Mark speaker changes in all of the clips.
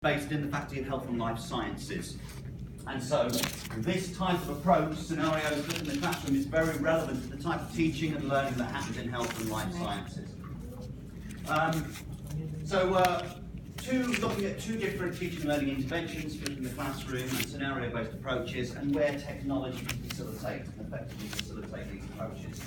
Speaker 1: based in the Faculty of Health and Life Sciences. And so this type of approach, scenarios within the classroom, is very relevant to the type of teaching and learning that happens in health and life sciences. Looking at two different teaching and learning interventions, flipping the classroom and scenario-based approaches, and where technology can facilitate and effectively facilitate these approaches.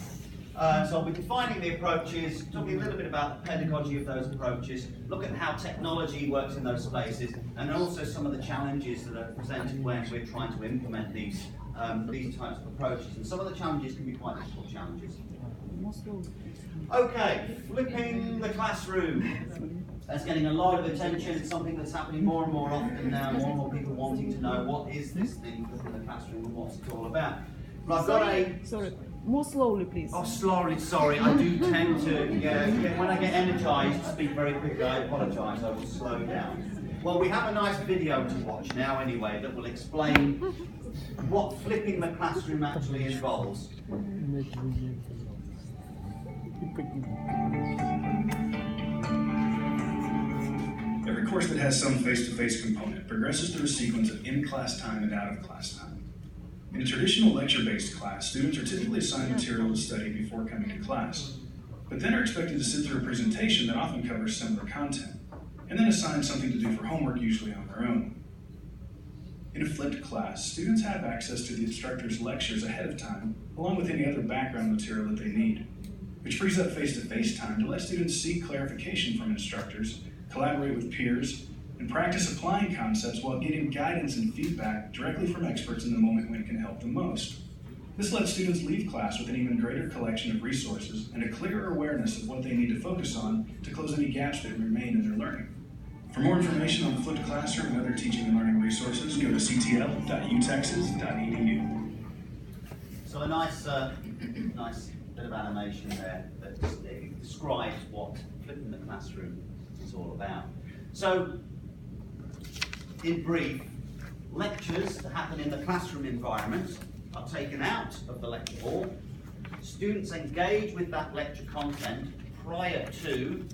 Speaker 1: So I'll be defining the approaches, talking a little bit about the pedagogy of those approaches, look at how technology works in those spaces, and also some of the challenges that are presented when we're trying to implement these types of approaches. And some of the challenges can be quite difficult challenges. Okay, flipping the classroom. That's getting a lot of attention. It's something that's happening more and more often now. More and more people wanting to know what is this thing flipping the classroom and what's it all about. But I've got
Speaker 2: Sorry, more slowly, please.
Speaker 1: Oh, slowly, sorry. I do tend to, when I get energised to speak very quickly, I apologise. I will slow down. Well, we have a nice video to watch now anyway that will explain what flipping the classroom actually involves.
Speaker 3: Every course that has some face-to-face component progresses through a sequence of in-class time and out-of-class time. In a traditional lecture-based class, students are typically assigned material to study before coming to class, but then are expected to sit through a presentation that often covers similar content, and then assigned something to do for homework, usually on their own. In a flipped class, students have access to the instructor's lectures ahead of time, along with any other background material that they need, which frees up face-to-face time to let students seek clarification from instructors, collaborate with peers, and practice applying concepts while getting guidance and feedback directly from experts in the moment when it can help them most. This lets students leave class with an even greater collection of resources and a clearer awareness of what they need to focus on to close any gaps that remain in their learning. For more information on the flipped classroom and other teaching and learning resources, go to ctl.utexas.edu.
Speaker 1: So a nice bit of animation there that describes what flipping the classroom is all about. So, in brief, lectures that happen in the classroom environment are taken out of the lecture hall. Students engage with that lecture content prior to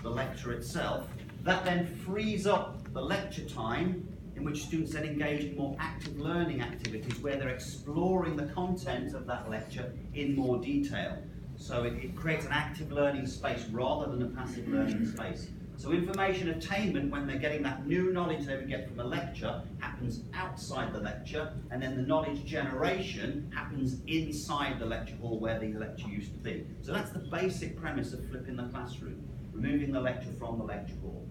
Speaker 1: the lecture itself. That then frees up the lecture time in which students then engage in more active learning activities where they're exploring the content of that lecture in more detail. So it creates an active learning space rather than a passive learning space. So information attainment, when they're getting that new knowledge they would get from a lecture, happens outside the lecture, and then the knowledge generation happens inside the lecture hall where the lecture used to be. So that's the basic premise of flipping the classroom, removing the lecture from the lecture hall.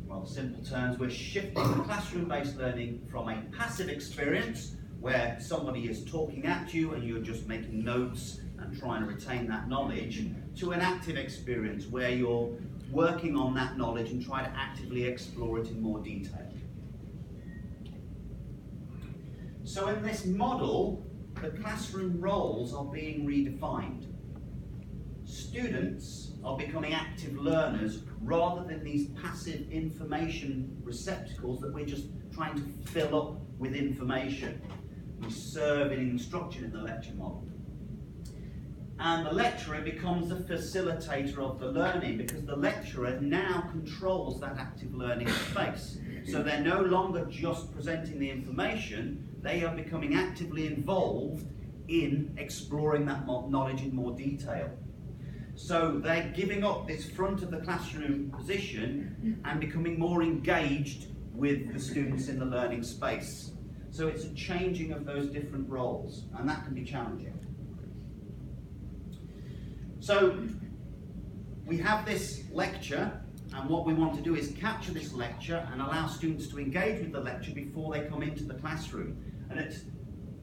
Speaker 1: Well, simple terms, we're shifting the classroom-based learning from a passive experience where somebody is talking at you and you're just making notes and trying to retain that knowledge, to an active experience where you're working on that knowledge and trying to actively explore it in more detail. So in this model, the classroom roles are being redefined. Students are becoming active learners rather than these passive information receptacles that we're just trying to fill up with information. We serve in instruction in the lecture model. And the lecturer becomes the facilitator of the learning because the lecturer now controls that active learning space. So they're no longer just presenting the information, they are becoming actively involved in exploring that knowledge in more detail. So they're giving up this front of the classroom position and becoming more engaged with the students in the learning space. So it's a changing of those different roles, and that can be challenging. So we have this lecture, and what we want to do is capture this lecture and allow students to engage with the lecture before they come into the classroom. And at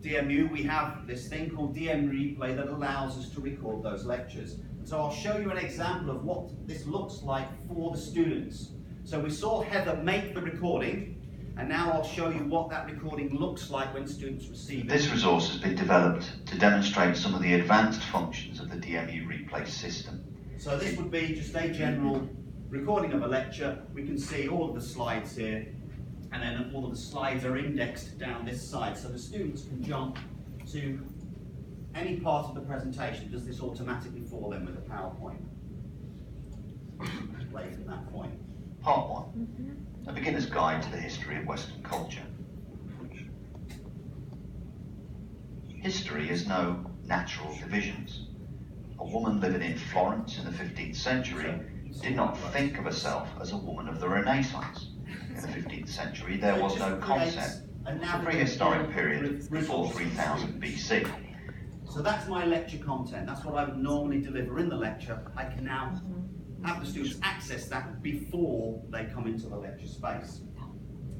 Speaker 1: DMU we have this thing called DM Replay that allows us to record those lectures. So I'll show you an example of what this looks like for the students. So we saw Heather make the recording, and now I'll show you what that recording looks like when students receive it.
Speaker 4: This resource has been developed to demonstrate some of the advanced functions of the DMU Replay system.
Speaker 1: So this would be just a general recording of a lecture. We can see all of the slides here, and then all of the slides are indexed down this side, so the students can jump to any part of the presentation. Does this automatically for them with a PowerPoint? say from that point?
Speaker 4: Part 1. A beginner's guide to the history of Western culture. History has no natural divisions. A woman living in Florence in the 15th century did not think of herself as a woman of the Renaissance. In the 15th century, there was no concept of the prehistoric period before 3000 BC.
Speaker 1: So that's my lecture content. That's what I would normally deliver in the lecture. I can now have the students access that before they come into the lecture space.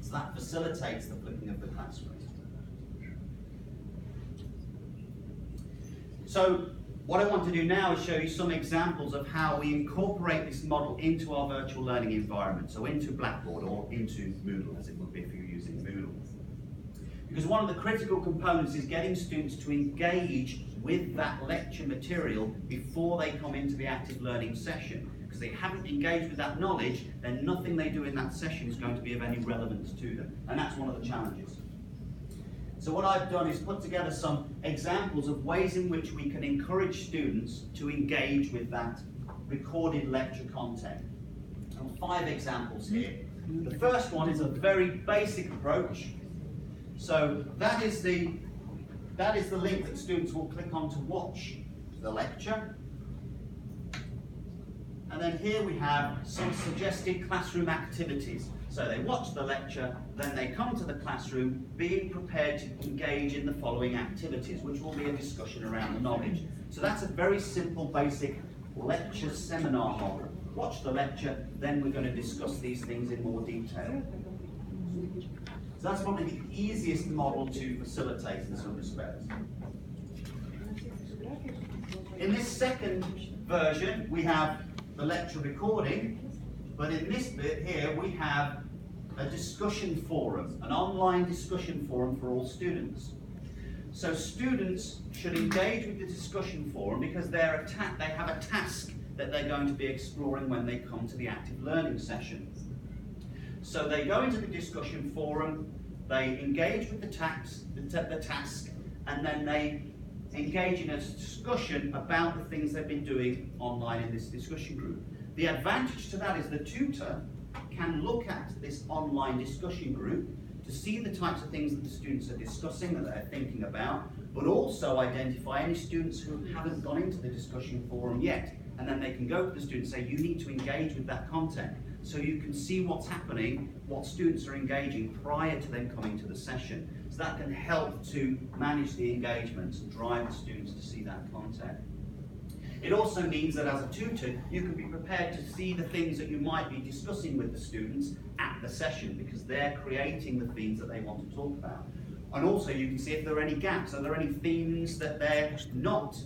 Speaker 1: So that facilitates the flipping of the classroom. So what I want to do now is show you some examples of how we incorporate this model into our virtual learning environment, so into Blackboard or into Moodle, as it would be if you're using Moodle. Because one of the critical components is getting students to engage with that lecture material before they come into the active learning session. Because they haven't engaged with that knowledge, then nothing they do in that session is going to be of any relevance to them. And that's one of the challenges. So what I've done is put together some examples of ways in which we can encourage students to engage with that recorded lecture content. And 5 examples here. The first one is a very basic approach. So that is the link that students will click on to watch the lecture. And then here we have some suggested classroom activities. So they watch the lecture, then they come to the classroom being prepared to engage in the following activities, which will be a discussion around the knowledge. So that's a very simple, basic lecture seminar model. Watch the lecture, then we're going to discuss these things in more detail. So that's probably the easiest model to facilitate in some respects. In this second version, we have the lecture recording, but in this bit here, we have a discussion forum, an online discussion forum for all students. So students should engage with the discussion forum because they have a task that they're going to be exploring when they come to the active learning session. So they go into the discussion forum, they engage with the task, and then they engage in a discussion about the things they've been doing online in this discussion group. The advantage to that is the tutor can look at this online discussion group to see the types of things that the students are discussing, that they're thinking about, but also identify any students who haven't gone into the discussion forum yet. And then they can go to the students and say, you need to engage with that content. So you can see what's happening, what students are engaging prior to them coming to the session. So that can help to manage the engagement and drive the students to see that content. It also means that as a tutor, you can be prepared to see the things that you might be discussing with the students at the session because they're creating the themes that they want to talk about. And also you can see if there are any gaps, are there any themes that they're not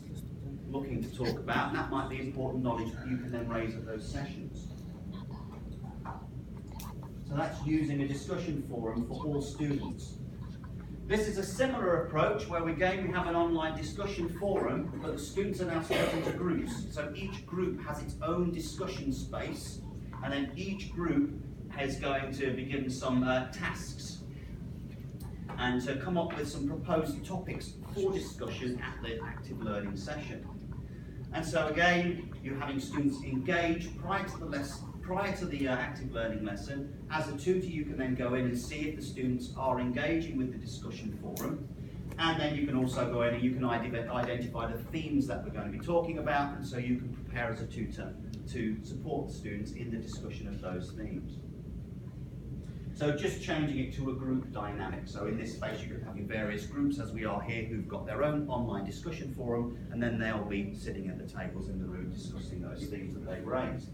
Speaker 1: looking to talk about, and that might be important knowledge that you can then raise at those sessions. So that's using a discussion forum for all students. This is a similar approach where we have an online discussion forum, but the students are now split into groups. So each group has its own discussion space, and then each group is going to be given some tasks and to come up with some proposed topics for discussion at the active learning session. And so again, you're having students engage prior to the active learning lesson. As a tutor, you can then go in and see if the students are engaging with the discussion forum. And then you can also go in and you can identify the themes that we're going to be talking about, and so you can prepare as a tutor to support the students in the discussion of those themes. So just changing it to a group dynamic. So in this space, you can have your various groups, as we are here, who've got their own online discussion forum, and then they'll be sitting at the tables in the room discussing those themes that they've raised.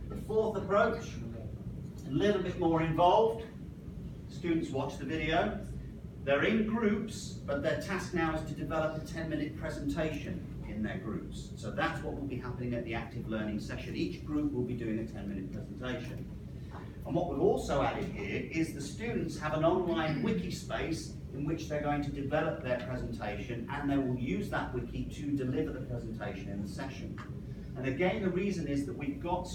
Speaker 1: The fourth approach, a little bit more involved. Students watch the video. They're in groups, but their task now is to develop a 10-minute presentation in their groups. So that's what will be happening at the active learning session. Each group will be doing a 10-minute presentation. And what we've also added here is the students have an online wiki space in which they're going to develop their presentation, and they will use that wiki to deliver the presentation in the session. And again, the reason is that we've got